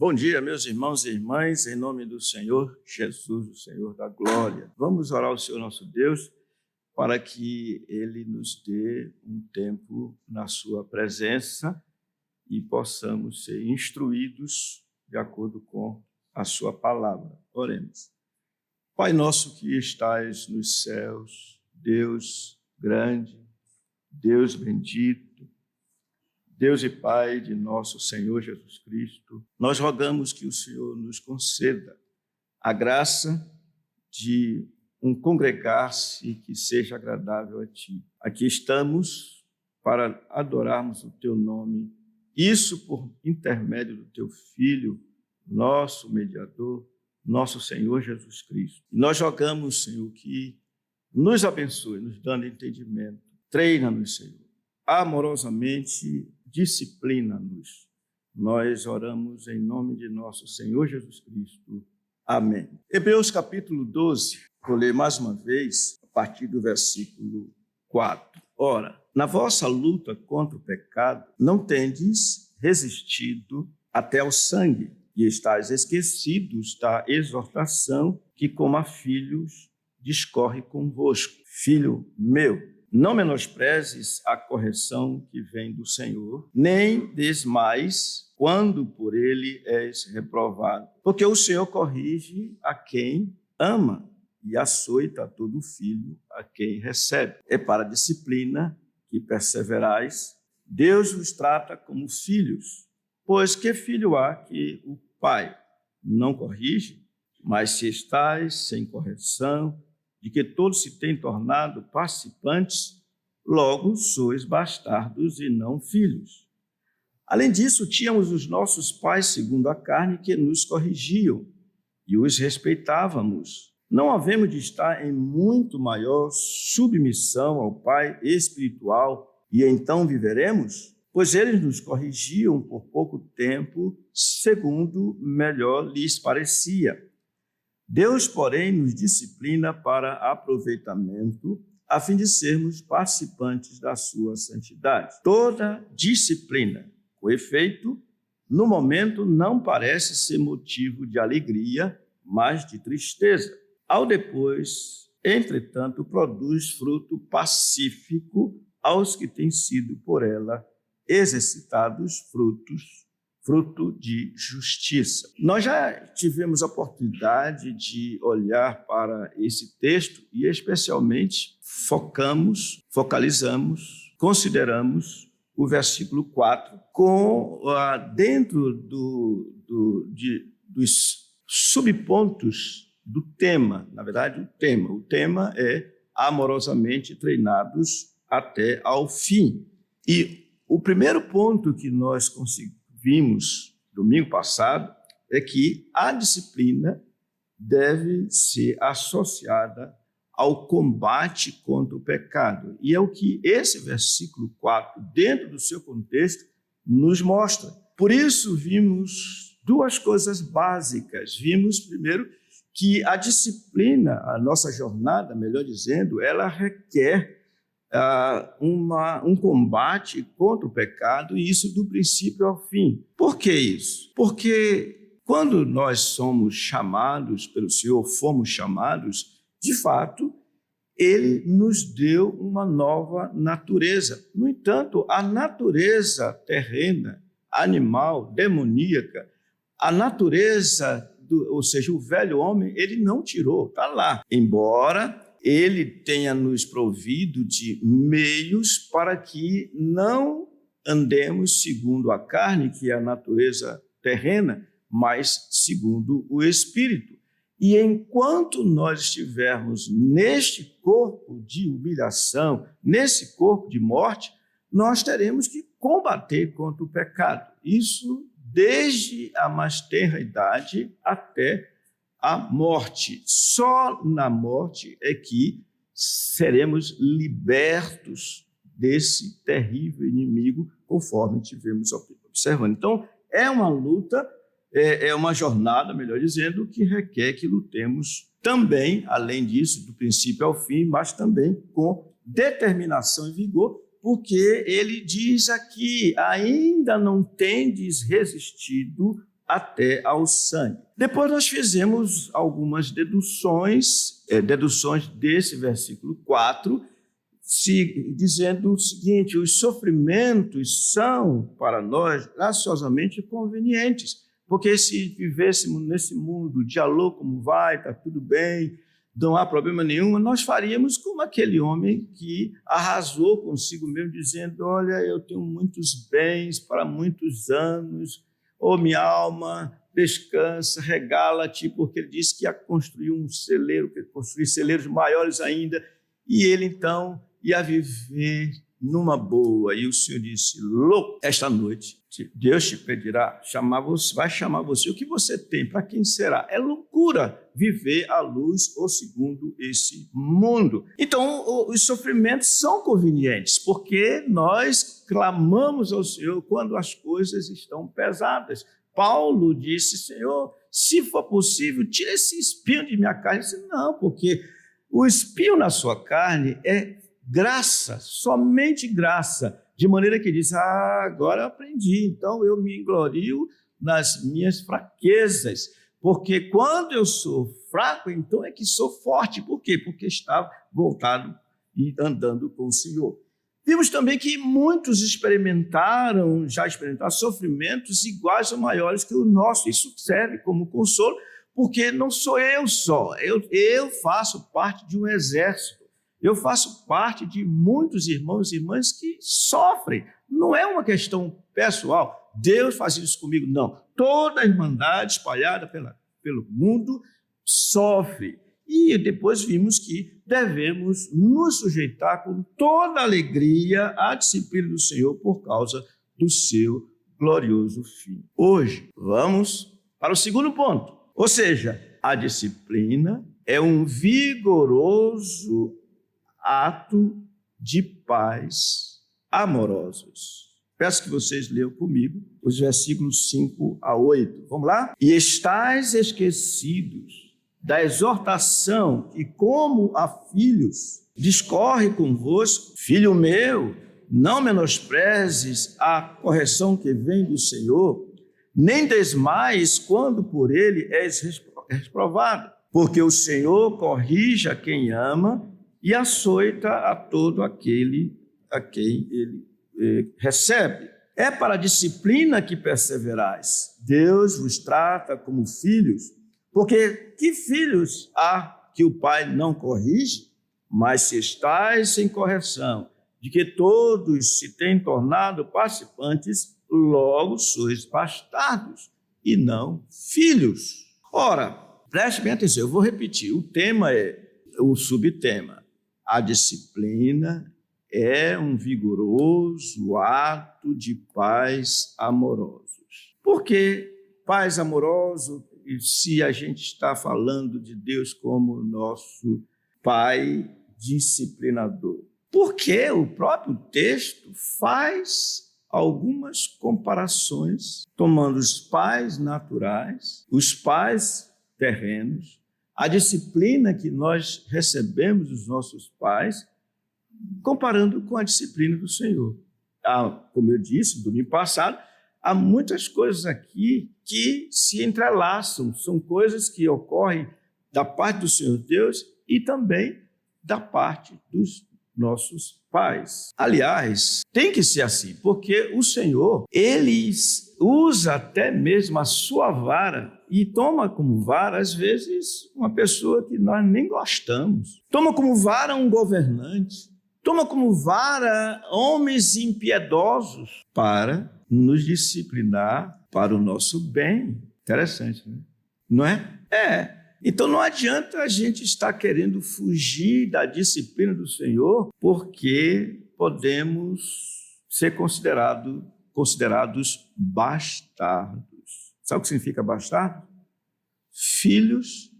Bom dia, meus irmãos e irmãs, em nome do Senhor Jesus, o Senhor da glória. Vamos orar ao Senhor nosso Deus para que Ele nos dê um tempo na sua presença e possamos ser instruídos de acordo com a sua palavra. Oremos. Pai nosso que estais nos céus, Deus grande, Deus bendito, Deus e Pai de nosso Senhor Jesus Cristo, nós rogamos que o Senhor nos conceda a graça de um congregar-se que seja agradável a Ti. Aqui estamos para adorarmos o Teu nome, isso por intermédio do Teu Filho, nosso mediador, nosso Senhor Jesus Cristo. E nós rogamos, Senhor, que nos abençoe, nos dando entendimento. Treina-nos, Senhor, amorosamente, disciplina-nos. Nós oramos em nome de nosso Senhor Jesus Cristo. Amém. Hebreus capítulo 12, vou ler mais uma vez, a partir do versículo 4. Ora, na vossa luta contra o pecado, não tendes resistido até ao sangue, e estáis esquecidos da exortação que, como a filhos, discorre convosco. Filho meu, não menosprezes a correção que vem do Senhor, nem desmais quando por ele és reprovado. Porque o Senhor corrige a quem ama e açoita todo filho a quem recebe. É para a disciplina que perseverais. Deus vos trata como filhos. Pois que filho há que o pai não corrige? Mas se estais sem correção, de que todos se têm tornado participantes, logo sois bastardos e não filhos. Além disso, tínhamos os nossos pais segundo a carne que nos corrigiam e os respeitávamos. Não havemos de estar em muito maior submissão ao Pai espiritual e então viveremos? Pois eles nos corrigiam por pouco tempo, segundo melhor lhes parecia. Deus, porém, nos disciplina para aproveitamento, a fim de sermos participantes da sua santidade. Toda disciplina, com efeito, no momento não parece ser motivo de alegria, mas de tristeza. Ao depois, entretanto, produz fruto pacífico aos que têm sido por ela exercitados, fruto de justiça. Nós já tivemos a oportunidade de olhar para esse texto e especialmente focalizamos, consideramos o versículo 4 dentro dos subpontos do tema. Na verdade, o tema é amorosamente treinados até ao fim. E o primeiro ponto que nós vimos domingo passado é que a disciplina deve ser associada ao combate contra o pecado. E é o que esse versículo 4, dentro do seu contexto, nos mostra. Por isso, vimos duas coisas básicas. Vimos, primeiro, que a disciplina, a nossa jornada, melhor dizendo, ela requer um combate contra o pecado, e isso do princípio ao fim. Por que isso? Porque quando nós somos chamados pelo Senhor, fomos chamados, de fato, Ele nos deu uma nova natureza. No entanto, a natureza terrena, animal, demoníaca, a natureza, ou seja, o velho homem, Ele não tirou, está lá. Embora Ele tenha nos provido de meios para que não andemos segundo a carne, que é a natureza terrena, mas segundo o Espírito. E enquanto nós estivermos neste corpo de humilhação, nesse corpo de morte, nós teremos que combater contra o pecado. Isso desde a mais tenra idade até a morte. Só na morte é que seremos libertos desse terrível inimigo, conforme tivemos observando. Então, é uma luta, é uma jornada, melhor dizendo, que requer que lutemos também, além disso, do princípio ao fim, mas também com determinação e vigor, porque ele diz aqui, ainda não tendes resistido até ao sangue. Depois nós fizemos algumas deduções desse versículo 4, dizendo o seguinte: os sofrimentos são para nós graciosamente convenientes, porque se vivêssemos nesse mundo de alô, como vai, está tudo bem, não há problema nenhum, nós faríamos como aquele homem que arrasou consigo mesmo, dizendo: olha, eu tenho muitos bens para muitos anos, minha alma, descansa, regala-te, porque ele disse que ia construir um celeiro, que ia construir celeiros maiores ainda, e ele então ia viver numa boa. E o Senhor disse: louco, esta noite Deus te pedirá, vai chamar você. O que você tem? Para quem será? É loucura viver à luz ou segundo esse mundo. Então, os sofrimentos são convenientes, porque nós clamamos ao Senhor quando as coisas estão pesadas. Paulo disse: Senhor, se for possível, tira esse espinho de minha carne. Eu disse: não, porque o espinho na sua carne é graça, somente graça. De maneira que diz: agora eu aprendi, então eu me glorio nas minhas fraquezas, porque quando eu sou fraco, então é que sou forte. Por quê? Porque estava voltado e andando com o Senhor. Vimos também que muitos já experimentaram sofrimentos iguais ou maiores que o nosso. Isso serve como consolo, porque não sou eu só, eu faço parte de um exército. Eu faço parte de muitos irmãos e irmãs que sofrem. Não é uma questão pessoal. Deus faz isso comigo, não. Toda a irmandade espalhada pelo mundo sofre. E depois vimos que devemos nos sujeitar com toda alegria à disciplina do Senhor por causa do seu glorioso fim. Hoje, vamos para o segundo ponto. Ou seja, a disciplina é um vigoroso ato de paz amorosos. Peço que vocês leiam comigo os versículos 5 a 8. Vamos lá? E estais esquecidos da exortação que, como a filhos, discorre convosco. Filho meu, não menosprezes a correção que vem do Senhor, nem desmaies quando por ele és reprovado, porque o Senhor corrige a quem ama e açoita a todo aquele a quem ele recebe. É para a disciplina que perseverais. Deus vos trata como filhos, porque que filhos há que o Pai não corrige? Mas se estais sem correção, de que todos se têm tornado participantes, logo sois bastardos e não filhos. Ora, preste bem atenção, eu vou repetir, o subtema. A disciplina é um vigoroso ato de pais amorosos. Por que pais amorosos, se a gente está falando de Deus como nosso Pai disciplinador? Porque o próprio texto faz algumas comparações, tomando os pais naturais, os pais terrenos, a disciplina que nós recebemos dos nossos pais, comparando com a disciplina do Senhor. Como eu disse no domingo passado, há muitas coisas aqui que se entrelaçam, são coisas que ocorrem da parte do Senhor Deus e também da parte dos nossos pais. Aliás, tem que ser assim, porque o Senhor, ele usa até mesmo a sua vara e toma como vara, às vezes, uma pessoa que nós nem gostamos. Toma como vara um governante. Toma como vara homens impiedosos para nos disciplinar para o nosso bem. Interessante, né? Não é? Então não adianta a gente estar querendo fugir da disciplina do Senhor, porque podemos ser considerados bastardos. Sabe o que significa bastardo? Filhos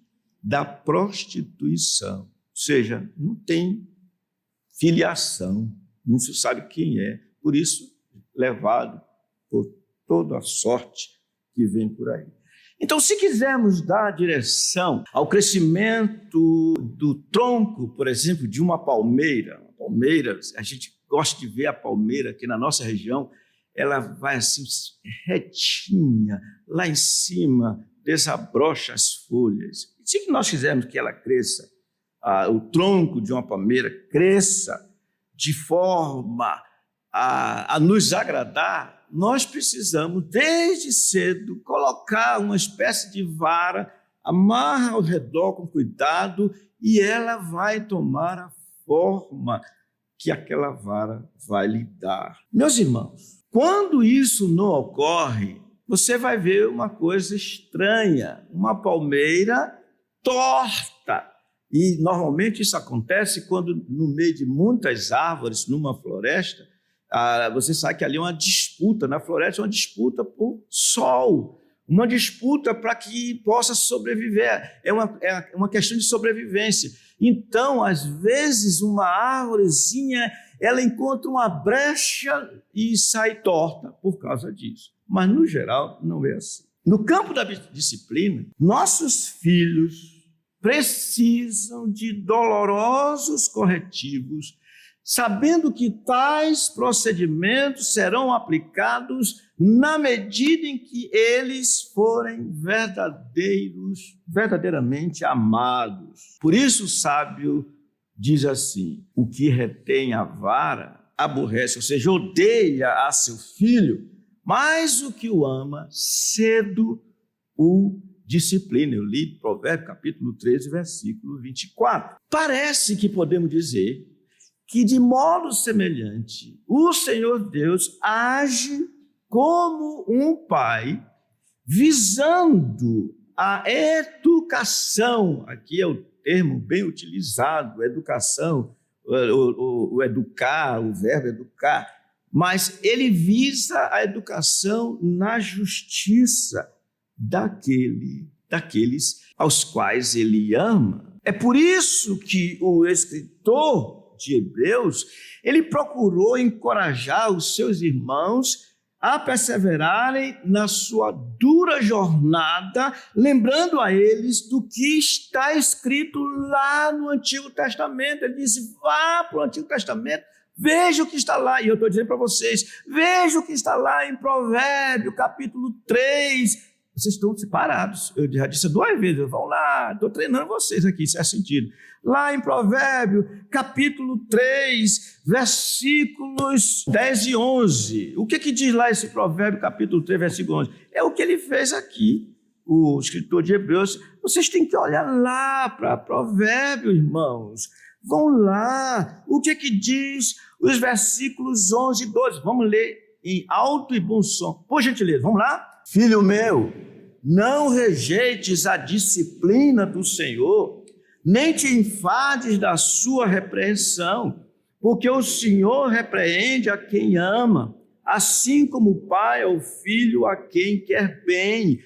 da prostituição. Ou seja, não tem filiação, não se sabe quem é, por isso levado por toda a sorte que vem por aí. Então, se quisermos dar direção ao crescimento do tronco, por exemplo, de uma palmeira, a gente gosta de ver a palmeira aqui na nossa região, ela vai assim retinha, lá em cima, desabrocha as folhas. E se nós quisermos que ela cresça, o tronco de uma palmeira cresça de forma a nos agradar, nós precisamos, desde cedo, colocar uma espécie de vara, amarra ao redor com cuidado e ela vai tomar a forma que aquela vara vai lhe dar. Meus irmãos, quando isso não ocorre, você vai ver uma coisa estranha, uma palmeira torta. E normalmente isso acontece quando no meio de muitas árvores, numa floresta, você sabe que ali é uma disputa, na floresta é uma disputa por sol, uma disputa para que possa sobreviver, é uma questão de sobrevivência. Então, às vezes, uma árvorezinha, ela encontra uma brecha e sai torta por causa disso. Mas, no geral, não é assim. No campo da disciplina, nossos filhos precisam de dolorosos corretivos, sabendo que tais procedimentos serão aplicados na medida em que eles forem verdadeiramente amados. Por isso o sábio diz assim: o que retém a vara aborrece, ou seja, odeia a seu filho, mas o que o ama cedo o disciplina. Eu li Provérbios capítulo 13, versículo 24. Parece que podemos dizer que de modo semelhante o Senhor Deus age como um pai, visando a educação. Aqui é o termo bem utilizado, educação, o educar, o verbo educar, mas ele visa a educação na justiça daqueles aos quais ele ama. É por isso que o escritor de Hebreus, ele procurou encorajar os seus irmãos a perseverarem na sua dura jornada, lembrando a eles do que está escrito lá no Antigo Testamento. Ele disse: vá para o Antigo Testamento, veja o que está lá. E eu estou dizendo para vocês, veja o que está lá em Provérbios, capítulo 3. Vocês estão separados. Eu já disse 2 vezes, vão lá, estou treinando vocês aqui, se é sentido. Lá em Provérbios, capítulo 3, versículos 10 e 11. O que diz lá esse Provérbio, capítulo 3, versículo 11? É o que ele fez aqui, o escritor de Hebreus. Vocês têm que olhar lá para Provérbios, irmãos. Vão lá. O que diz os versículos 11 e 12? Vamos ler em alto e bom som. Por gentileza, vamos lá? Filho meu, não rejeites a disciplina do Senhor, nem te enfades da sua repreensão, porque o Senhor repreende a quem ama, assim como o pai ao filho a quem quer bem.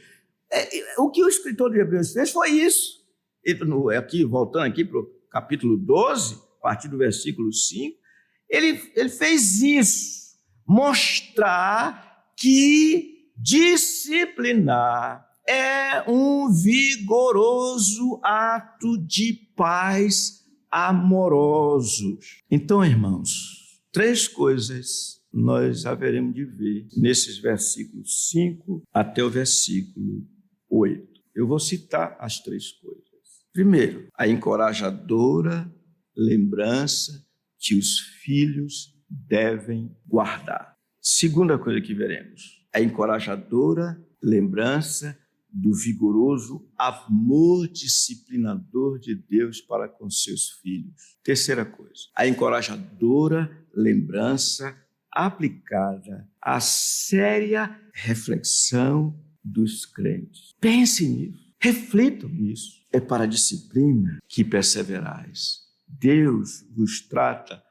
O que o escritor de Hebreus fez foi isso. Aqui, voltando aqui para o capítulo 12, a partir do versículo 5, ele fez isso, mostrar que disciplinar é um vigoroso ato de pais amorosos. Então, irmãos, 3 coisas nós haveremos de ver nesses versículos 5 até o versículo 8. Eu vou citar as 3 coisas. Primeiro, a encorajadora lembrança que os filhos devem guardar. Segunda coisa que veremos, a encorajadora lembrança do vigoroso amor disciplinador de Deus para com seus filhos. Terceira coisa, a encorajadora lembrança aplicada à séria reflexão dos crentes. Pense nisso, reflitam nisso. É para a disciplina que perseverais. Deus vos trata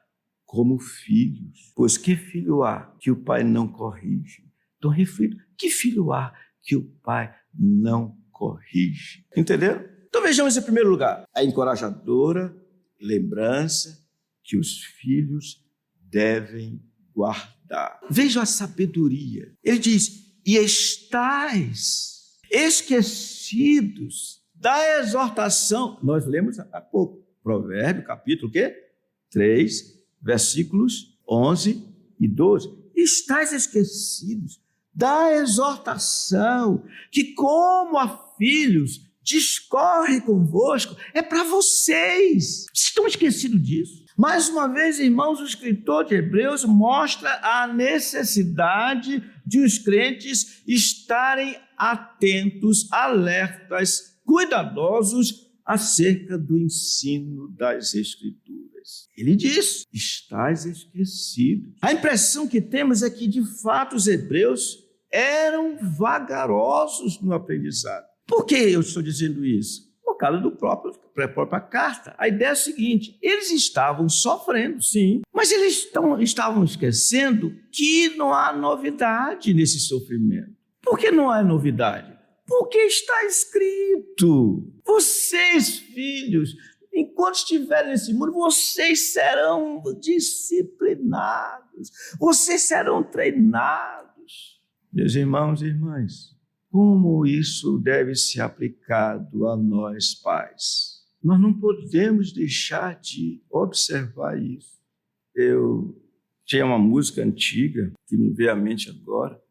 como filhos, pois que filho há que o pai não corrige? Então reflita, que filho há que o pai não corrige? Entenderam? Então vejamos em primeiro lugar, a encorajadora lembrança que os filhos devem guardar. Veja a sabedoria. Ele diz: e estais esquecidos da exortação. Nós lemos há pouco, Provérbio, capítulo 3, versículos 11 e 12. estáis esquecidos da exortação que, como a filhos, discorre convosco, é para vocês. Vocês estão esquecidos disso? Mais uma vez, irmãos, o escritor de Hebreus mostra a necessidade de os crentes estarem atentos, alertas, cuidadosos acerca do ensino das Escrituras. Ele diz: estáis esquecidos. A impressão que temos é que, de fato, os hebreus eram vagarosos no aprendizado. Por que eu estou dizendo isso? Por causa da própria carta. A ideia é a seguinte: eles estavam sofrendo, sim, mas eles estavam esquecendo que não há novidade nesse sofrimento. Por que não há novidade? Porque está escrito: vocês, filhos, enquanto estiverem nesse mundo, vocês serão disciplinados, vocês serão treinados. Meus irmãos e irmãs, como isso deve ser aplicado a nós, pais? Nós não podemos deixar de observar isso. Eu tinha uma música antiga que me veio à mente agora,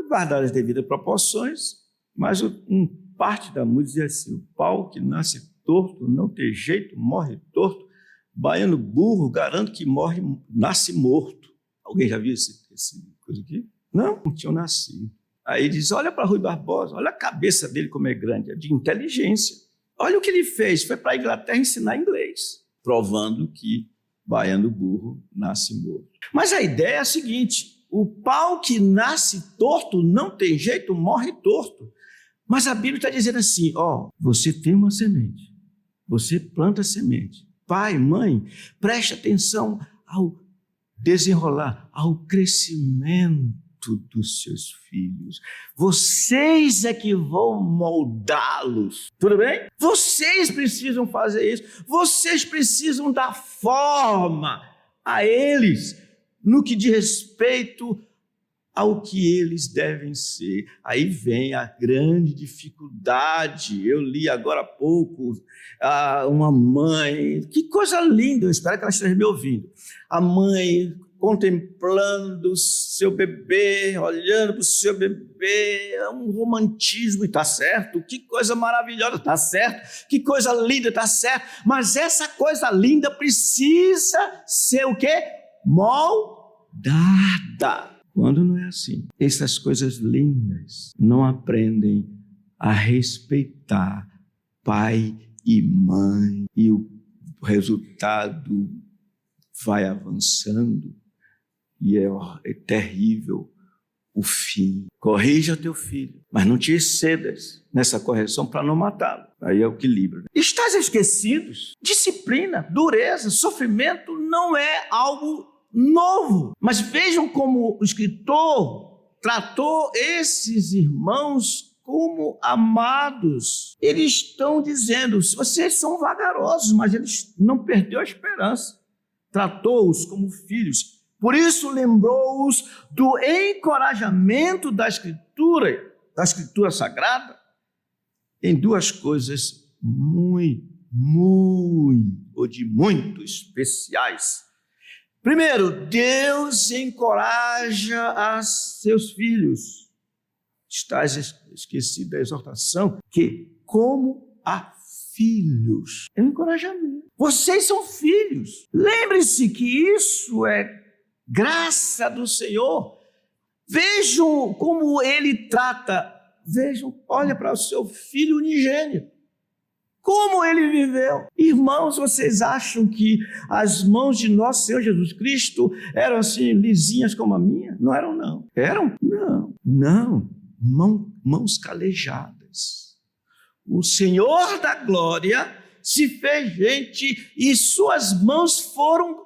guardar as devidas proporções, mas parte da música diz assim: o pau que nasce torto, não tem jeito, morre torto, baiano burro, garanto que nasce morto. Alguém já viu essa coisa aqui? Não tinham nascido. Aí diz: olha para Rui Barbosa, olha a cabeça dele como é grande, é de inteligência. Olha o que ele fez, foi para a Inglaterra ensinar inglês, provando que baiano burro nasce morto. Mas a ideia é a seguinte: o pau que nasce torto, não tem jeito, morre torto. Mas a Bíblia está dizendo assim: você tem uma semente, você planta a semente. Pai, mãe, preste atenção ao desenrolar, ao crescimento dos seus filhos. Vocês é que vão moldá-los. Tudo bem? Vocês precisam fazer isso. Vocês precisam dar forma a eles no que diz respeito ao que eles devem ser. Aí vem a grande dificuldade. Eu li agora há pouco uma mãe, que coisa linda, eu espero que ela esteja me ouvindo. A mãe contemplando seu bebê, olhando para o seu bebê, é um romantismo, e está certo, que coisa maravilhosa, está certo, que coisa linda, está certo, mas essa coisa linda precisa ser o quê? Moldada. Quando não é assim, essas coisas lindas não aprendem a respeitar pai e mãe, e o resultado vai avançando, e é terrível o fim. Corrija teu filho, mas não te excedas nessa correção para não matá-lo. Aí é o equilíbrio. Estás esquecidos? Disciplina, dureza, sofrimento não é algo novo. Mas vejam como o escritor tratou esses irmãos como amados. Eles estão dizendo: vocês são vagarosos, mas eles não perderam a esperança. Tratou-os como filhos. Por isso lembrou-os do encorajamento da Escritura Sagrada, em duas coisas muito especiais. Primeiro, Deus encoraja a seus filhos. Estás esquecido da exortação que, como a filhos, é um encorajamento. Vocês são filhos. Lembre-se que isso é graça do Senhor. Vejam como ele trata. Vejam, olha para o seu filho unigênito. Como ele viveu. Irmãos, vocês acham que as mãos de nosso Senhor Jesus Cristo eram assim lisinhas como a minha? Não eram, não. Eram? Não. Mãos calejadas. O Senhor da glória se fez gente e suas mãos foram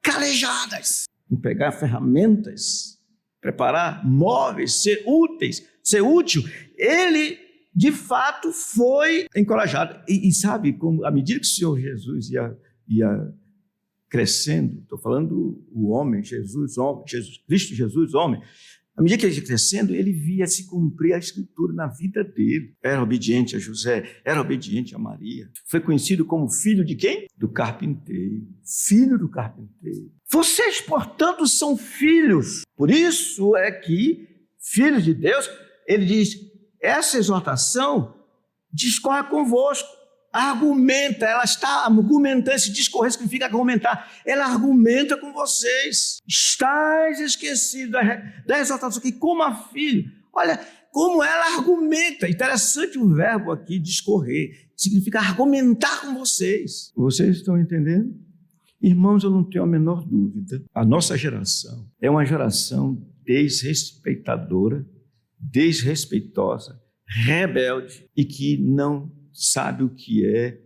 calejadas. Em pegar ferramentas, preparar móveis, ser útil. Ele, de fato, foi encorajado. E sabe, como, à medida que o Senhor Jesus ia crescendo, estou falando o homem, Jesus Cristo, Jesus homem, À medida que ele ia crescendo, ele via se cumprir a Escritura na vida dele. Era obediente a José, era obediente a Maria. Foi conhecido como filho de quem? Do carpinteiro. Filho do carpinteiro. Vocês, portanto, são filhos. Por isso é que, filhos de Deus, ele diz, essa exortação discorre convosco. Argumenta, ela está argumentando, esse discorrer significa argumentar, ela argumenta com vocês. Estais esquecidos da exortação aqui, como a filho. Olha, como ela argumenta. Interessante o verbo aqui, discorrer, significa argumentar com vocês. Vocês estão entendendo? Irmãos, eu não tenho a menor dúvida, a nossa geração é uma geração desrespeitadora, desrespeitosa, rebelde e que não sabe o que é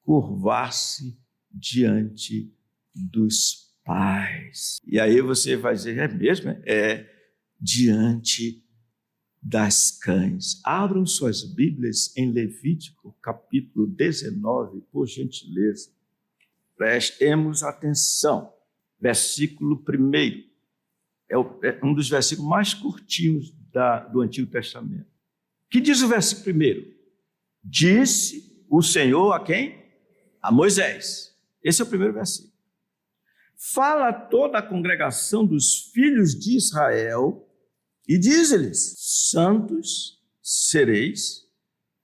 curvar-se diante dos pais. E aí você vai dizer, é mesmo? É diante das cães. Abram suas Bíblias em Levítico, capítulo 19, por gentileza. Prestemos atenção. Versículo 1. É um dos versículos mais curtinhos do Antigo Testamento. O que diz o versículo 1? Disse o Senhor a quem? A Moisés. Esse é o primeiro versículo. Fala a toda a congregação dos filhos de Israel e diz-lhes, santos sereis,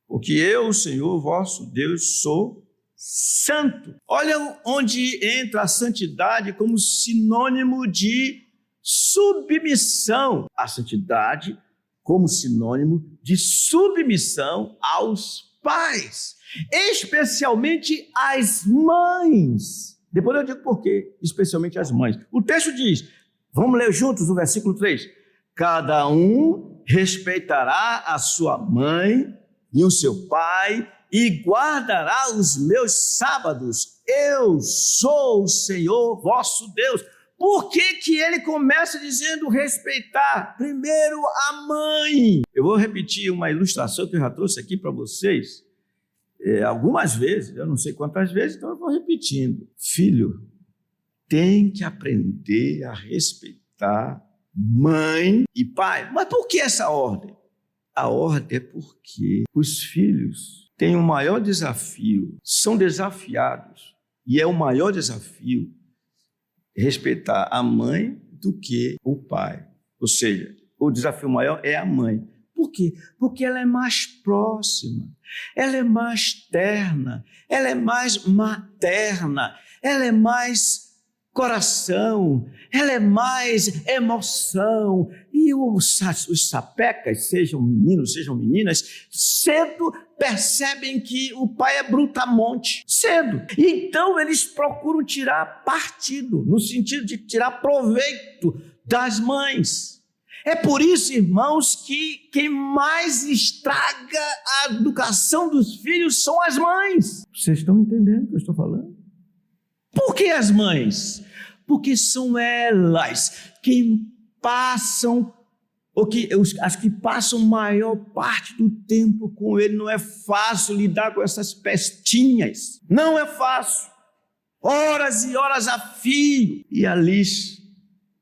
porque eu, o Senhor, vosso Deus, sou santo. Olha onde entra a santidade como sinônimo de submissão. A santidade como sinônimo de submissão aos pais, especialmente as mães. Depois eu digo por quê, especialmente as mães. O texto diz, vamos ler juntos o versículo 3. Cada um respeitará a sua mãe e o seu pai e guardará os meus sábados. Eu sou o Senhor vosso Deus. Por que ele começa dizendo respeitar? Primeiro a mãe. Eu vou repetir uma ilustração que eu já trouxe aqui para vocês algumas vezes, eu não sei quantas vezes, então eu vou repetindo. Filho, tem que aprender a respeitar mãe e pai. Mas por que essa ordem? A ordem é porque os filhos têm um maior desafio, são desafiados, e é o maior desafio respeitar a mãe do que o pai. Ou seja, o desafio maior é a mãe. Por quê? Porque ela é mais próxima, ela é mais terna, ela é mais materna, ela é mais coração, ela é mais emoção. E os sapecas, sejam meninos, sejam meninas, cedo percebem que o pai é brutamonte, cedo. Então eles procuram tirar partido, no sentido de tirar proveito das mães. É por isso, irmãos, que quem mais estraga a educação dos filhos são as mães. Vocês estão entendendo o que eu estou falando? Por que as mães? Porque são elas quem passam, as que passam maior parte do tempo com ele. Não é fácil lidar com essas pestinhas. Não é fácil. Horas e horas a fio. E ali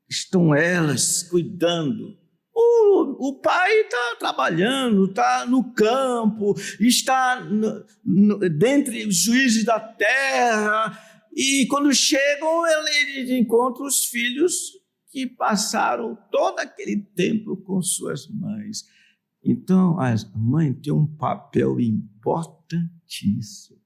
estão elas cuidando. O pai está trabalhando, está no campo, está dentre os juízes da terra. E quando chegam, eles encontram os filhos que passaram todo aquele tempo com suas mães. Então, a mãe tem um papel importantíssimo.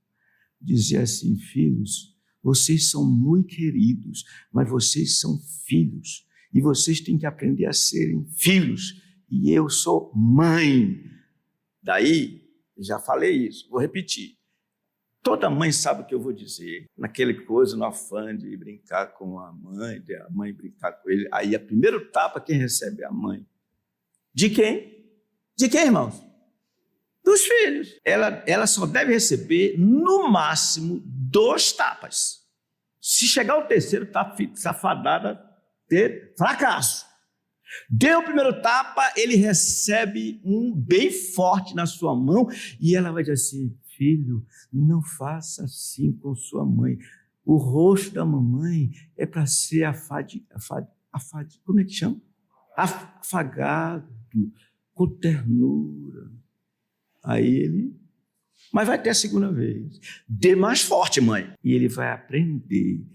Dizer assim, filhos, vocês são muito queridos, mas vocês são filhos. E vocês têm que aprender a serem filhos. E eu sou mãe. Daí, já falei isso, vou repetir. Toda mãe sabe o que eu vou dizer. Naquele coisa, no afã de brincar com a mãe brincar com ele. Aí, a primeiro tapa, quem recebe é a mãe. De quem? De quem, irmãos? Dos filhos. Ela só deve receber, no máximo, 2 tapas. Se chegar ao terceiro, está fadada a ter fracasso. Deu o primeiro tapa, ele recebe um bem forte na sua mão e ela vai dizer assim, filho, não faça assim com sua mãe. O rosto da mamãe é para ser como é que chama? afagado, com ternura. Aí ele, mas vai ter a segunda vez. Dê mais forte, mãe. E ele vai aprender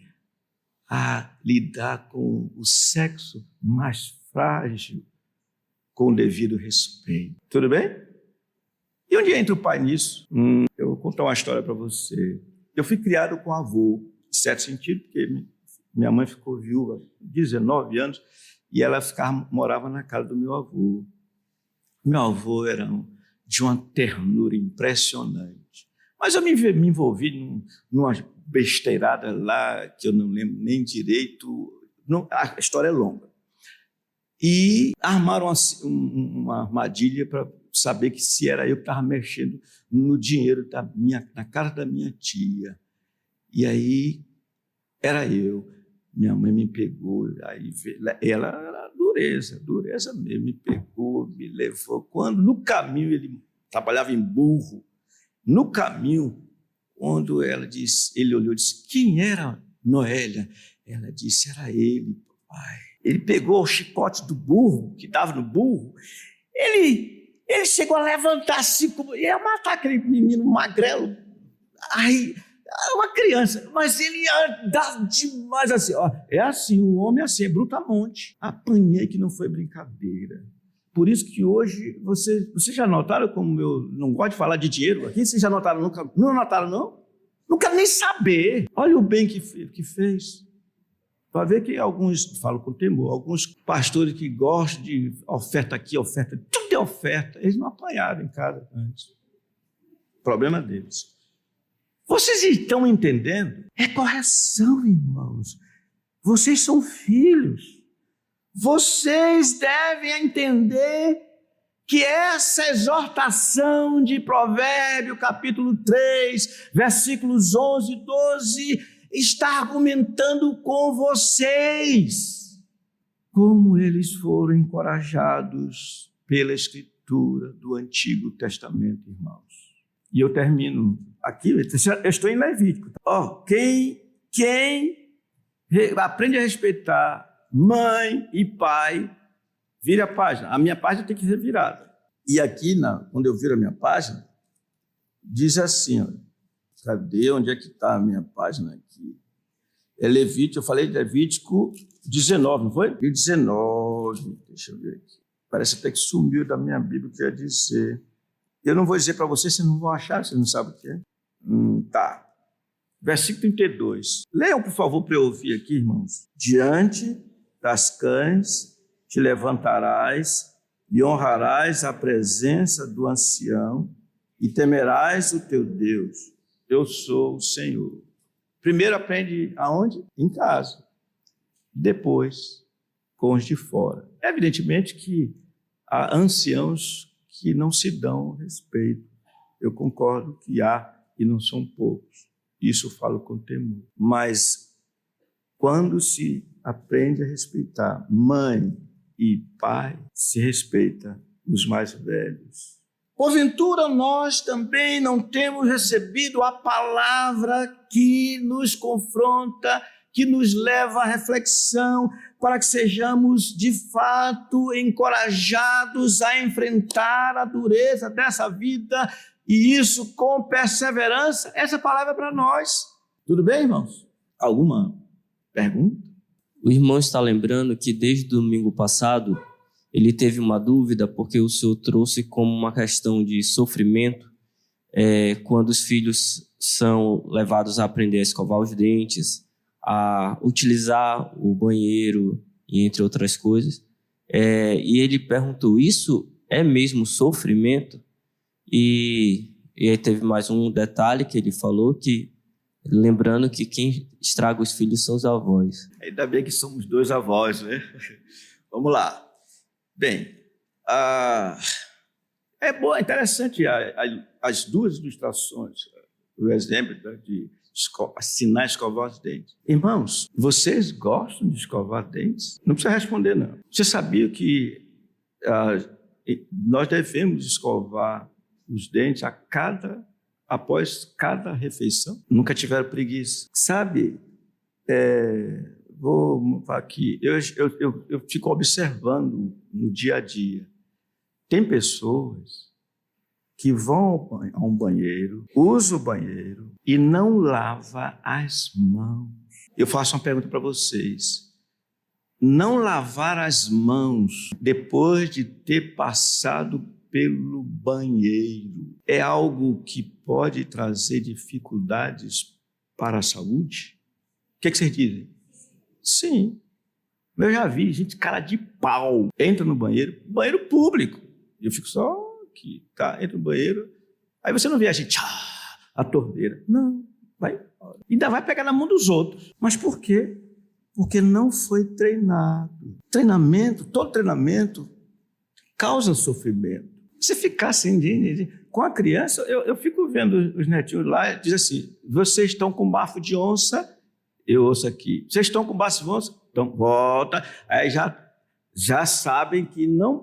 a lidar com o sexo mais frágil, com o devido respeito. Tudo bem? E onde entra o pai nisso? Eu vou contar uma história para você. Eu fui criado com avô, em certo sentido, porque minha mãe ficou viúva 19 anos e ela morava na casa do meu avô. Meu avô era de uma ternura impressionante. Mas eu me envolvi numa besteirada lá que eu não lembro nem direito. A história é longa. E armaram uma armadilha para saber que se era eu que estava mexendo no dinheiro na casa da minha tia. E aí era eu. Minha mãe me pegou, aí ela era dureza mesmo, me pegou, me levou. Quando no caminho ele trabalhava em burro, no caminho, quando ele olhou e disse: quem era Noélia? Ela disse: era ele, papai. Ele pegou o chicote do burro, que estava no burro, ele chegou a levantar assim, ia matar aquele menino magrelo. Aí, uma criança, mas ele ia dar demais assim. Ó, é assim, o homem é assim, é brutamonte. Apanhei que não foi brincadeira. Por isso que hoje, vocês já notaram como eu não gosto de falar de dinheiro aqui? Vocês já notaram? Nunca, não notaram, não? Não quero nem saber. Olha o bem que fez. Para ver que alguns, falo com temor, alguns pastores que gostam de oferta aqui, oferta, tudo é oferta. Eles não apanharam em casa antes. Problema deles. Vocês estão entendendo? É correção, irmãos. Vocês são filhos. Vocês devem entender que essa exortação de Provérbios, capítulo 3, versículos 11 e 12, está argumentando com vocês como eles foram encorajados pela Escritura do Antigo Testamento, irmãos. E eu termino aqui, eu estou em Levítico. Quem aprende a respeitar mãe e pai, vira a página. A minha página tem que ser virada. E aqui, quando eu viro a minha página, diz assim, ó, cadê? Onde é que está a minha página aqui? É Levítico, eu falei de Levítico 19, não foi? 19, deixa eu ver aqui. Parece até que sumiu da minha Bíblia o que eu ia dizer. Eu não vou dizer para vocês não vão achar, vocês não sabem o que é. Tá. Versículo 32. Leiam, por favor, para eu ouvir aqui, irmãos. Diante das cães te levantarás e honrarás a presença do ancião e temerás o teu Deus. Eu sou o Senhor. Primeiro aprende aonde? Em casa. Depois, com os de fora. Evidentemente que há anciãos que não se dão respeito. Eu concordo que há e não são poucos. Isso eu falo com temor. Mas quando se aprende a respeitar mãe e pai, se respeita os mais velhos. Porventura nós também não temos recebido a palavra que nos confronta, que nos leva à reflexão, para que sejamos de fato encorajados a enfrentar a dureza dessa vida, e isso com perseverança. Essa palavra é para nós. Tudo bem, irmãos? Alguma pergunta? O irmão está lembrando que desde o domingo passado ele teve uma dúvida porque o senhor trouxe como uma questão de sofrimento quando os filhos são levados a aprender a escovar os dentes, a utilizar o banheiro e entre outras coisas. E ele perguntou, isso é mesmo sofrimento? E aí teve mais um detalhe que ele falou, que lembrando que quem estraga os filhos são os avós. Ainda bem que somos dois avós, né? Vamos lá. Bem, é bom, é interessante as duas ilustrações, o exemplo de ensinar a escovar os dentes. Irmãos, vocês gostam de escovar dentes? Não precisa responder, não. Você sabia que nós devemos escovar os dentes após cada refeição? Nunca tiveram preguiça. Sabe, vou falar aqui, eu fico observando no dia a dia. Tem pessoas que vão a um banheiro, usam o banheiro e não lava as mãos. Eu faço uma pergunta para vocês. Não lavar as mãos depois de ter passado pelo banheiro é algo que pode trazer dificuldades para a saúde? O que vocês dizem? Sim. Eu já vi gente, cara de pau, entra no banheiro público. Eu fico só aqui, tá? Entra no banheiro, aí você não vê a gente, a torneira. Não, vai. Ainda vai pegar na mão dos outros. Mas por quê? Porque não foi treinado. Todo treinamento causa sofrimento. Se ficar sem com a criança, eu fico vendo os netinhos lá, diz assim, vocês estão com bafo de onça, eu ouço aqui, vocês estão com bafo de onça? Então volta, aí já sabem que não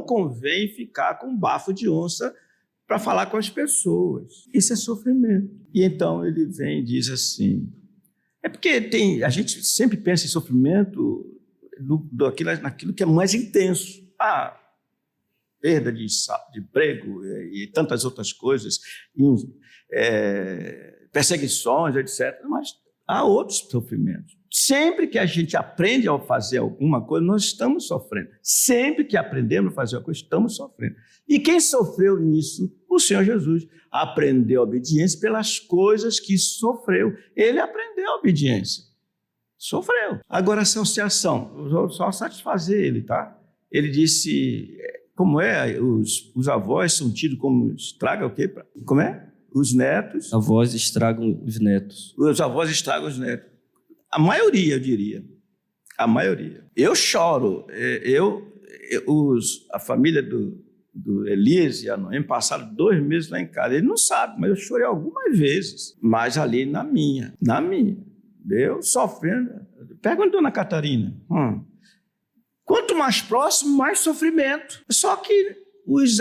convém ficar com bafo de onça para falar com as pessoas. Isso é sofrimento. E então ele vem e diz assim, é porque a gente sempre pensa em sofrimento naquilo que é mais intenso. Perda de emprego e tantas outras coisas, perseguições, etc. Mas há outros sofrimentos. Sempre que a gente aprende a fazer alguma coisa, nós estamos sofrendo. Sempre que aprendemos a fazer alguma coisa, estamos sofrendo. E quem sofreu nisso? O Senhor Jesus. Aprendeu a obediência pelas coisas que sofreu. Ele aprendeu a obediência. Sofreu. Agora, essa associação, vou só satisfazer ele, tá? Ele disse, como é? Os avós são tidos como estraga o quê? Como é? Os netos. Avós estragam os netos. Os avós estragam os netos. A maioria, eu diria. A maioria. Eu choro. A família do Elias e a Noemi passaram 2 meses lá em casa. Ele não sabe, mas eu chorei algumas vezes. Mas ali na minha. Eu sofrendo. Pergunta a dona Catarina. Quanto mais próximo, mais sofrimento. Só que os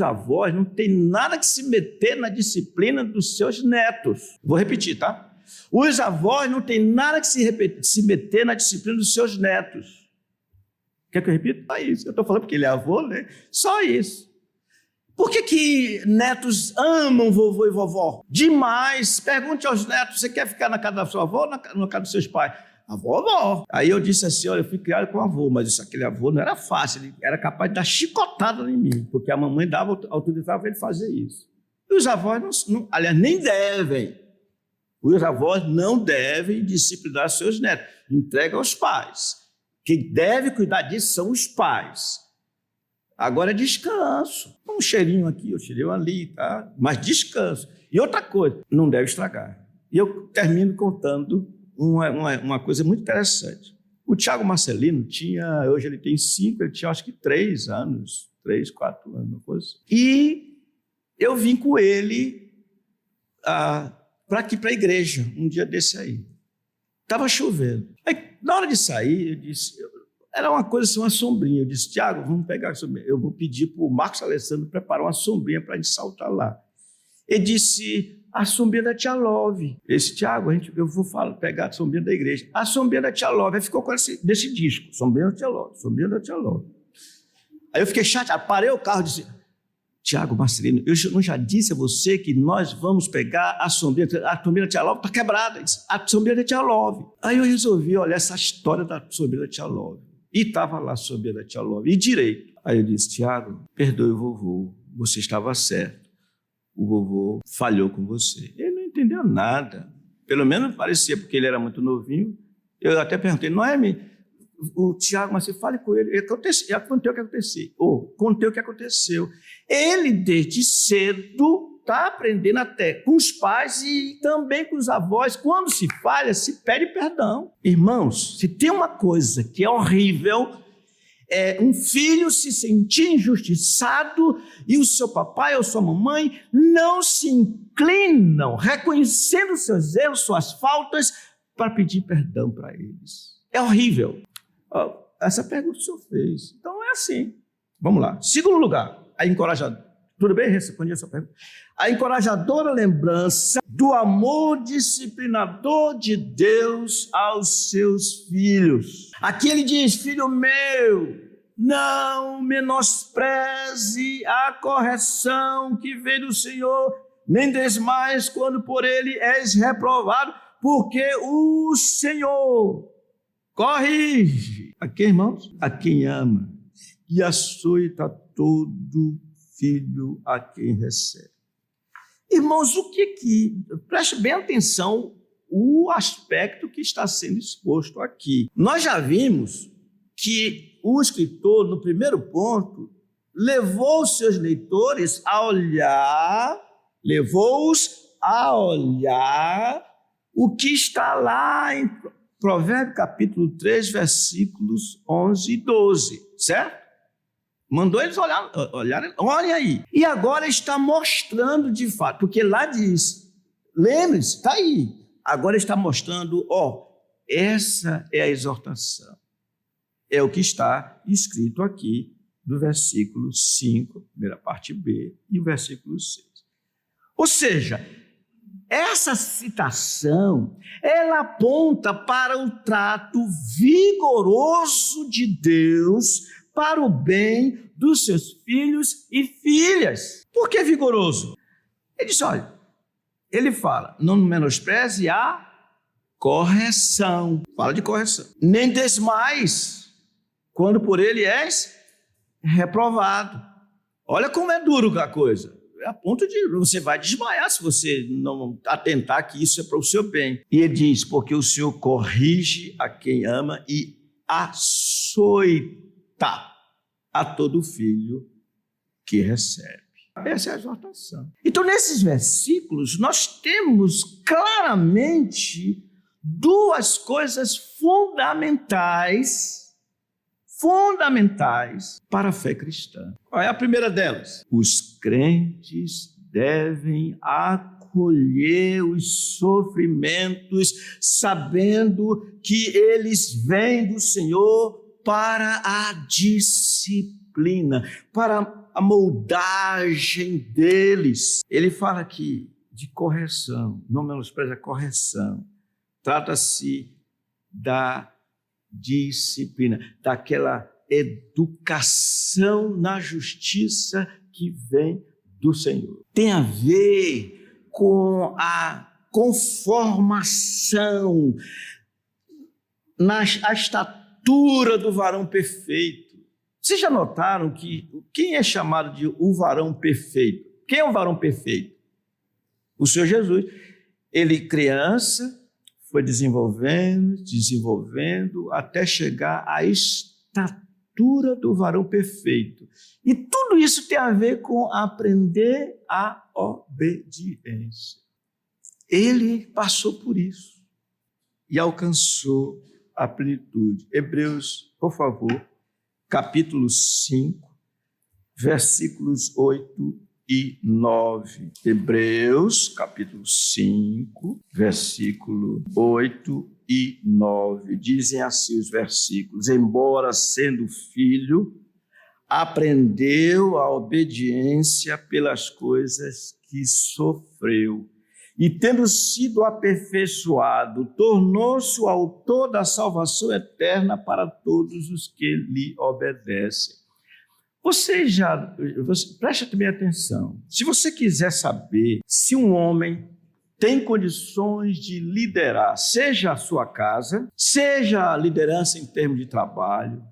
avós não têm nada que se meter na disciplina dos seus netos. Vou repetir, tá? Os avós não têm nada que se meter na disciplina dos seus netos. Quer que eu repita? Só isso. Eu estou falando porque ele é avô, né? Só isso. Por que netos amam vovô e vovó? Demais. Pergunte aos netos, você quer ficar na casa da sua avó ou na casa dos seus pais? A vovó. Aí eu disse assim, olha, eu fui criado com avô, mas aquele avô não era fácil, ele era capaz de dar chicotada em mim, porque a mamãe autorizava ele fazer isso. E os avós, aliás, nem devem. Os avós não devem disciplinar seus netos. Entrega aos pais. Quem deve cuidar disso são os pais. Agora é descanso. Um cheirinho aqui, um cheirinho ali, tá? Mas descanso. E outra coisa, não deve estragar. E eu termino contando uma coisa muito interessante. O Tiago Marcelino hoje ele tem 5, ele tinha acho que 3 anos, 3, 4 anos, uma coisa assim. E eu vim com ele para aqui, para a igreja, um dia desse aí. Estava chovendo. Aí, na hora de sair, eu disse, era uma coisa assim, uma sombrinha. Eu disse, Tiago, vamos pegar a sombrinha. Eu vou pedir para o Marcos Alessandro preparar uma sombrinha para a gente saltar lá. Ele disse, a sombrinha da Tia Love. Esse Tiago, eu vou pegar a sombrinha da igreja. A sombrinha da Tia Love. Aí ficou com desse disco, sombrinha da Tia Love, sombrinha da Tia Love. Aí eu fiquei chateado, parei o carro e disse, Tiago Marcelino, eu não já disse a você que nós vamos pegar a sombrinha da Tia Love, está quebrada. A sombrinha da Tia Love. Aí eu resolvi olhar essa história da sombrinha da Tia Love. E estava lá a sombrinha da Tia Love, e direito. Aí eu disse, Tiago, perdoe o vovô, você estava certo. O vovô falhou com você. Ele não entendeu nada. Pelo menos parecia, porque ele era muito novinho. Eu até perguntei, Noemi, o Tiago, mas você fale com ele. Eu contei o que aconteceu. Contei o que aconteceu. Ele, desde cedo, está aprendendo até com os pais e também com os avós. Quando se falha, se pede perdão. Irmãos, se tem uma coisa que é horrível, é um filho se sentir injustiçado e o seu papai ou sua mamãe não se inclinam, reconhecendo seus erros, suas faltas, para pedir perdão para eles. É horrível. Essa pergunta o senhor fez. Então é assim. Vamos lá. Segundo lugar, a encorajador Tudo bem? Respondi a sua pergunta. A encorajadora lembrança do amor disciplinador de Deus aos seus filhos. Aqui ele diz: filho meu, não menospreze a correção que vem do Senhor, nem desmais quando por ele és reprovado, porque o Senhor corrige. A quem, irmãos? A quem ama. E açoita todo filho a quem recebe. Irmãos, preste bem atenção o aspecto que está sendo exposto aqui. Nós já vimos que o escritor, no primeiro ponto, levou-os a olhar o que está lá em Provérbios capítulo 3, versículos 11 e 12, certo? Mandou eles olhem aí. E agora está mostrando de fato, porque lá diz, lembre-se, está aí. Agora está mostrando, essa é a exortação. É o que está escrito aqui no versículo 5, primeira parte B, e o versículo 6. Ou seja, essa citação, ela aponta para o trato vigoroso de Deus para o bem dos seus filhos e filhas. Por que vigoroso? Ele diz, ele fala, não menospreze a correção. Fala de correção. Nem desmais, quando por ele és reprovado. Olha como é duro a coisa. É a ponto de você vai desmaiar se você não atentar que isso é para o seu bem. E ele diz, porque o Senhor corrige a quem ama e açoita a todo filho que recebe. Essa é a exortação. Então, nesses versículos, nós temos claramente duas coisas fundamentais para a fé cristã. Qual é a primeira delas? Os crentes devem acolher os sofrimentos, sabendo que eles vêm do Senhor para a disciplina, para a moldagem deles. Ele fala aqui de correção, não menospreza a correção. Trata-se da disciplina, daquela educação na justiça que vem do Senhor. Tem a ver com a conformação na estatura do varão perfeito. Vocês já notaram que quem é chamado de o varão perfeito? Quem é o varão perfeito? O Senhor Jesus. Ele, criança, foi desenvolvendo, até chegar à estatura do varão perfeito. E tudo isso tem a ver com aprender a obediência. Ele passou por isso e alcançou a plenitude. Hebreus, por favor, capítulo 5, versículos 8 e 9. Hebreus, capítulo 5, versículo 8 e 9. Dizem assim os versículos: embora sendo filho, aprendeu a obediência pelas coisas que sofreu. E tendo sido aperfeiçoado, tornou-se o autor da salvação eterna para todos os que lhe obedecem. Preste também atenção. Se você quiser saber se um homem tem condições de liderar, seja a sua casa, seja a liderança em termos de trabalho,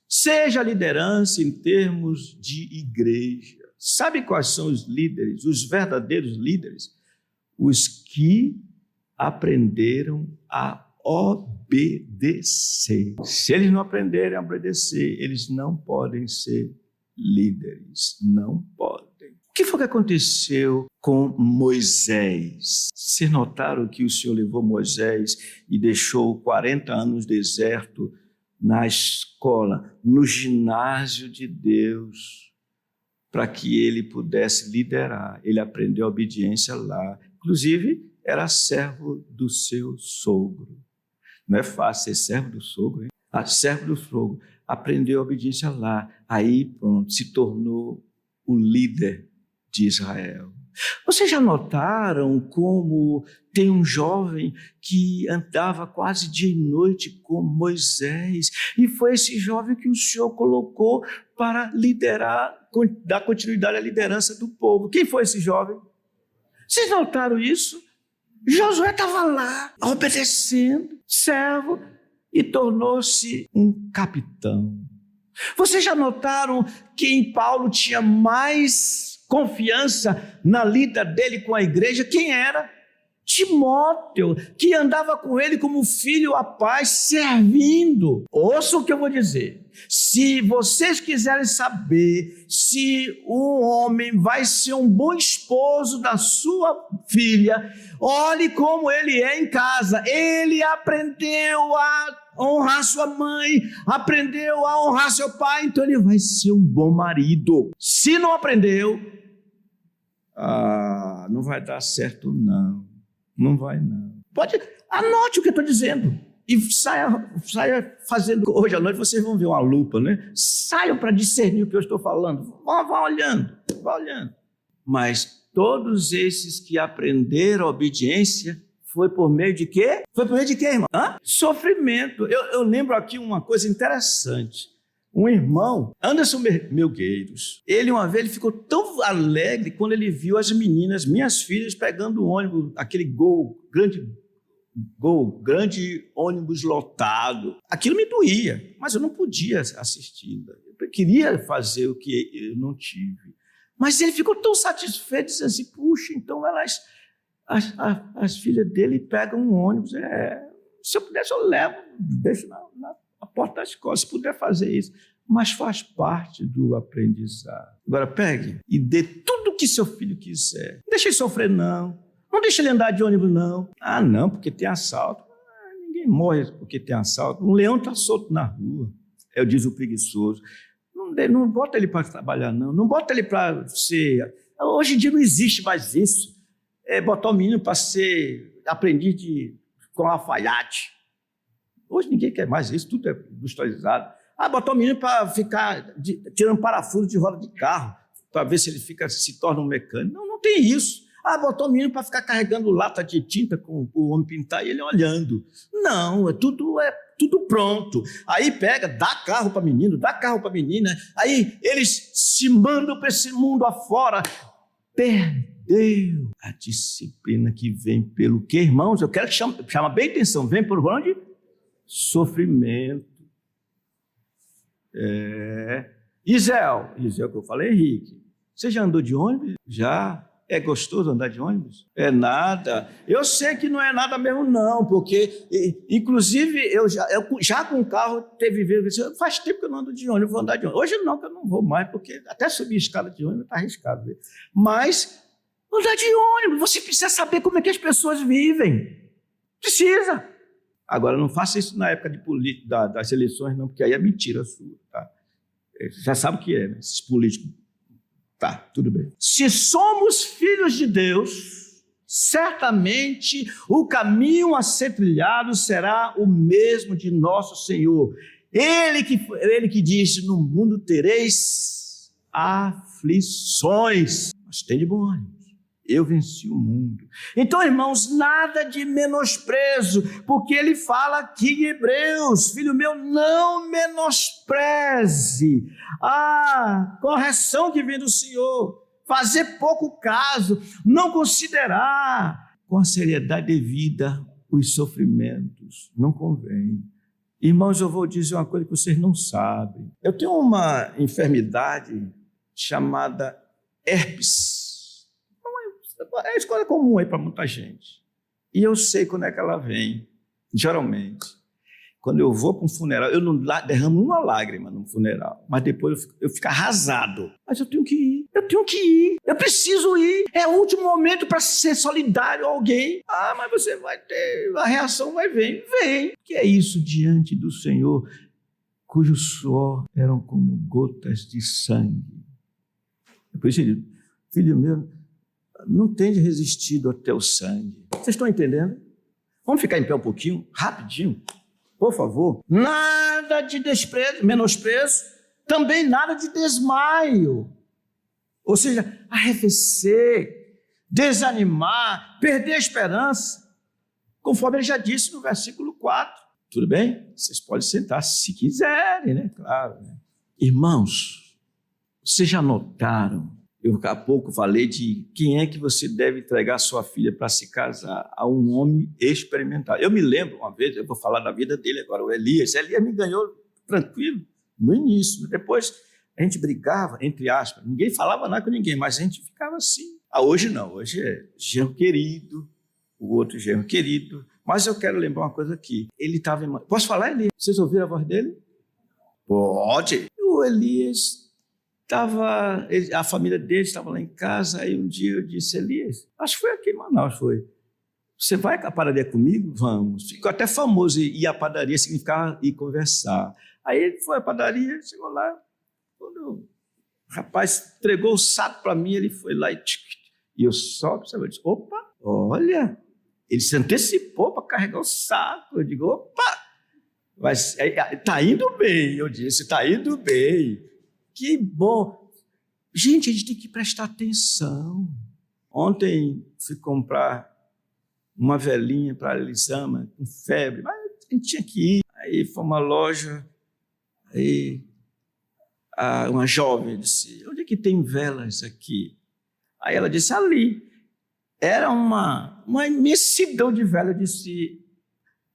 seja a liderança em termos de igreja, sabe quais são os líderes, os verdadeiros líderes? Os que aprenderam a obedecer. Se eles não aprenderem a obedecer, eles não podem ser líderes, não podem. O que foi que aconteceu com Moisés? Vocês notaram que o Senhor levou Moisés e deixou 40 anos no deserto, na escola, no ginásio de Deus, para que ele pudesse liderar. Ele aprendeu a obediência lá. Inclusive, era servo do seu sogro. Não é fácil ser servo do sogro, hein? Servo do sogro. Aprendeu a obediência lá. Aí, pronto, se tornou o líder de Israel. Vocês já notaram como tem um jovem que andava quase dia e noite com Moisés, e foi esse jovem que o Senhor colocou para liderar, dar continuidade à liderança do povo. Quem foi esse jovem? Vocês notaram isso? Josué estava lá, obedecendo, servo, e tornou-se um capitão. Vocês já notaram que em Paulo tinha mais confiança na lida dele com a igreja? Quem era? Timóteo, que andava com ele como filho a paz, servindo. Ouça o que eu vou dizer. Se vocês quiserem saber se um homem vai ser um bom esposo da sua filha, olhe como ele é em casa. Ele aprendeu a honrar sua mãe, aprendeu a honrar seu pai, então ele vai ser um bom marido. Se não aprendeu, não vai dar certo não. Não vai não. Anote o que eu estou dizendo e saia fazendo. Hoje à noite vocês vão ver uma lupa, né? Saiam para discernir o que eu estou falando. Vá olhando. Mas todos esses que aprenderam a obediência foi por meio de quê? Foi por meio de quê, irmão? Sofrimento. Eu lembro aqui uma coisa interessante. Um irmão, Anderson Melgueiros, ele uma vez ficou tão alegre quando ele viu as meninas, minhas filhas, pegando o ônibus, aquele grande ônibus lotado. Aquilo me doía, mas eu não podia assistir. Eu queria fazer o que eu não tive. Mas ele ficou tão satisfeito, disse assim, puxa, então as filhas dele pegam um ônibus. Se eu pudesse, eu levo, deixo na porta da escola, se puder fazer isso. Mas faz parte do aprendizado. Agora pegue e dê tudo o que seu filho quiser. Não deixe ele sofrer, não. Não deixe ele andar de ônibus, não. Não, porque tem assalto. Ninguém morre porque tem assalto. Um leão está solto na rua, diz o preguiçoso. Não bota ele para trabalhar, não. Não bota ele para ser... Hoje em dia não existe mais isso. Botar o menino para ser aprendiz com alfaiate. Hoje ninguém quer mais isso, tudo é industrializado. Botar o menino para ficar tirando parafuso de roda de carro, para ver se ele se torna um mecânico. Não tem isso. Botar o menino para ficar carregando lata de tinta com o homem pintar e ele olhando. Não, tudo pronto. Aí pega, dá carro para menino, dá carro para menina, aí eles se mandam para esse mundo afora. Perdeu a disciplina que vem pelo quê, irmãos? Eu quero que chama bem atenção. Vem por onde? Sofrimento. Isel que eu falei, Henrique, você já andou de ônibus? Já. É gostoso andar de ônibus? É nada. Eu sei que não é nada mesmo não, porque inclusive eu já com o carro teve vezes, faz tempo que eu não ando de ônibus, vou andar de ônibus. Hoje não, que eu não vou mais, porque até subir a escada de ônibus está arriscado. Mas andar de ônibus, você precisa saber como é que as pessoas vivem. Precisa. Agora, não faça isso na época das eleições, não, porque aí é mentira sua. Tá? Já sabe o que é, né? Esses políticos. Tá, tudo bem. Se somos filhos de Deus, certamente o caminho a ser trilhado será o mesmo de nosso Senhor. Ele que disse, no mundo tereis aflições, mas tem de bom ânimo. Eu venci o mundo. Então, irmãos, nada de menosprezo, porque ele fala aqui em Hebreus, filho meu, não menospreze a correção que vem do Senhor, fazer pouco caso, não considerar com a seriedade devida os sofrimentos, não convém. Irmãos, eu vou dizer uma coisa que vocês não sabem. Eu tenho uma enfermidade chamada herpes. É uma escola comum aí para muita gente. E eu sei quando é que ela vem. Geralmente, quando eu vou para um funeral, eu não derramo uma lágrima no funeral, mas depois eu fico arrasado. Mas eu tenho que ir, eu preciso ir. É o último momento para ser solidário a alguém. Mas você vai ter, a reação vai vir. Vem. O que é isso diante do Senhor, cujo suor eram como gotas de sangue? Depois ele diz, filho meu, não tenha resistido até o sangue. Vocês estão entendendo? Vamos ficar em pé um pouquinho, rapidinho, por favor. Nada de desprezo, menosprezo, também nada de desmaio. Ou seja, arrefecer, desanimar, perder a esperança, conforme ele já disse no versículo 4. Tudo bem? Vocês podem sentar se quiserem, né? Claro. Né? Irmãos, vocês já notaram? Eu há pouco falei de quem é que você deve entregar sua filha para se casar, a um homem experimentado. Eu me lembro uma vez, eu vou falar da vida dele agora, o Elias. Elias me ganhou tranquilo no início. Depois a gente brigava, entre aspas. Ninguém falava nada com ninguém, mas a gente ficava assim. Hoje não, hoje é genro querido, o outro genro querido. Mas eu quero lembrar uma coisa aqui. Ele estava em... Posso falar, Elias? Vocês ouviram a voz dele? Pode. O Elias estava... A família dele estava lá em casa. Aí um dia eu disse, Elias, acho que foi aqui em Manaus, foi. Você vai à padaria comigo? Vamos. Ficou até famoso ir à padaria, significava ir conversar. Aí ele foi à padaria, chegou lá. Quando o rapaz entregou o saco para mim, ele foi lá e eu só observei, disse, opa, olha... Ele se antecipou para carregar o saco. Eu digo, opa, mas está indo bem. Eu disse, está indo bem. Que bom. Gente, a gente tem que prestar atenção. Ontem fui comprar uma velinha para a Elisama com febre, mas a gente tinha que ir. Aí foi uma loja, aí uma jovem disse, onde é que tem velas aqui? Aí ela disse, ali. Era uma imensidão de velas. Eu disse,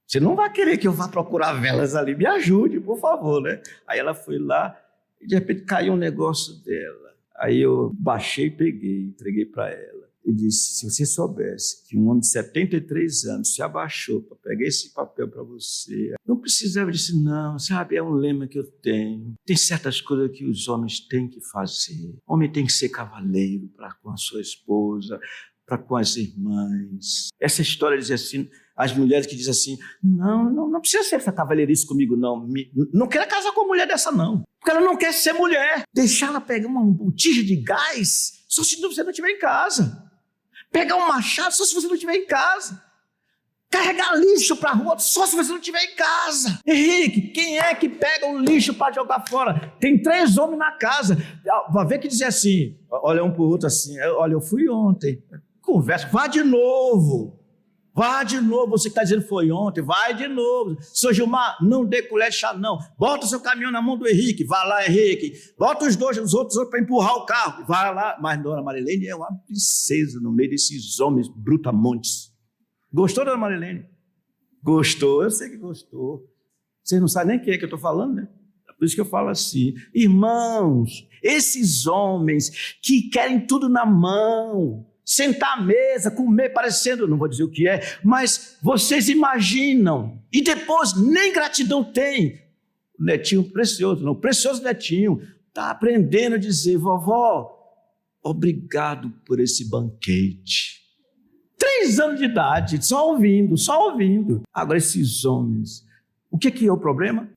você não vai querer que eu vá procurar velas ali, me ajude, por favor, né? Aí ela foi lá e de repente caiu um negócio dela. Aí eu baixei e peguei, entreguei para ela. E disse, se você soubesse que um homem de 73 anos se abaixou para pegar esse papel para você, não precisava. Eu disse, não, sabe, é um lema que eu tenho. Tem certas coisas que os homens têm que fazer. O homem tem que ser cavaleiro para com a sua esposa, para com as irmãs. Essa história diz assim, as mulheres que dizem assim, não precisa ser essa cavalheirice comigo, não. Não quero casar com uma mulher dessa, não. Porque ela não quer ser mulher. Deixar ela pegar uma botija de gás, só se você não estiver em casa. Pegar um machado, só se você não estiver em casa. Carregar lixo para a rua, só se você não estiver em casa. Henrique, quem é que pega um lixo para jogar fora? Tem 3 homens na casa. Vai ver que dizer assim, olha um para o outro assim, olha, eu fui ontem. Conversa, vá de novo, você que está dizendo foi ontem, vai de novo. Seu Gilmar, não dê colher de chá, não. Bota o seu caminhão na mão do Henrique, vai lá, Henrique. Bota os outros para empurrar o carro, vai lá. Mas Dona Marilene é uma princesa no meio desses homens brutamontes. Gostou, Dona Marilene? Gostou, eu sei que gostou. Vocês não sabem nem quem é que eu estou falando, né? Por isso que eu falo assim, irmãos, esses homens que querem tudo na mão, sentar à mesa, comer parecendo, não vou dizer o que é, mas vocês imaginam, e depois nem gratidão tem. O netinho precioso, não, precioso netinho, está aprendendo a dizer, vovó, obrigado por esse banquete. 3 anos de idade, só ouvindo. Agora esses homens, o que é o problema?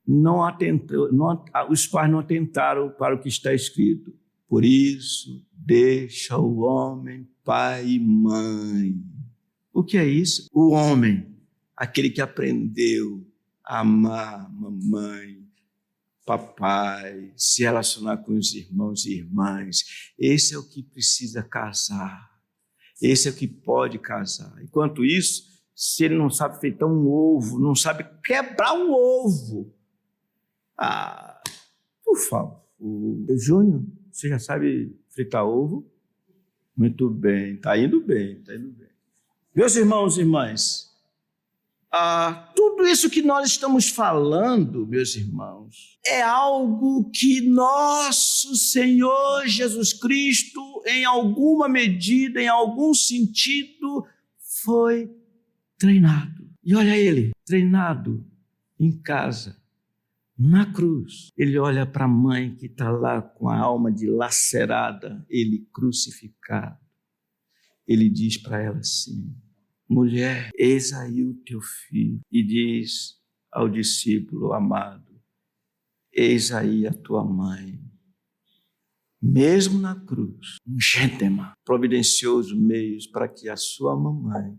Os pais não atentaram para o que está escrito. Por isso, deixa o homem pai e mãe. O que é isso? O homem, aquele que aprendeu a amar mamãe, papai, se relacionar com os irmãos e irmãs. Esse é o que precisa casar. Esse é o que pode casar. Enquanto isso, se ele não sabe fritar um ovo, não sabe quebrar um ovo. Por favor. Júnior, você já sabe fritar ovo? Muito bem, está indo bem. Meus irmãos e irmãs, tudo isso que nós estamos falando, meus irmãos, é algo que nosso Senhor Jesus Cristo, em alguma medida, em algum sentido, foi treinado. E olha ele, treinado em casa, na cruz. Ele olha para a mãe que está lá com a alma dilacerada, ele crucificado. Ele diz para ela assim, mulher, eis aí o teu filho. E diz ao discípulo amado, eis aí a tua mãe. Mesmo na cruz, um gentleman providenciou os meios para que a sua mamãe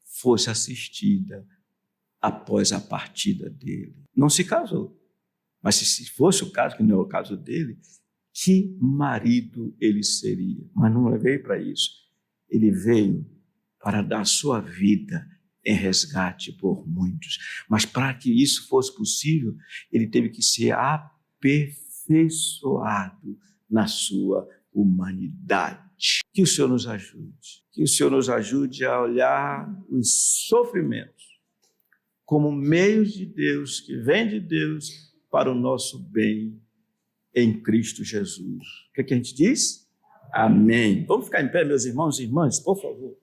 fosse assistida após a partida dele. Não se casou, mas se fosse o caso, que não é o caso dele, que marido ele seria. Mas não veio para isso. Ele veio para dar sua vida em resgate por muitos. Mas para que isso fosse possível, ele teve que ser aperfeiçoado na sua humanidade. Que o Senhor nos ajude. Que o Senhor nos ajude a olhar os sofrimentos como meios de Deus, que vêm de Deus para o nosso bem em Cristo Jesus. O que a gente diz? Amém. Vamos ficar em pé, meus irmãos e irmãs, por favor.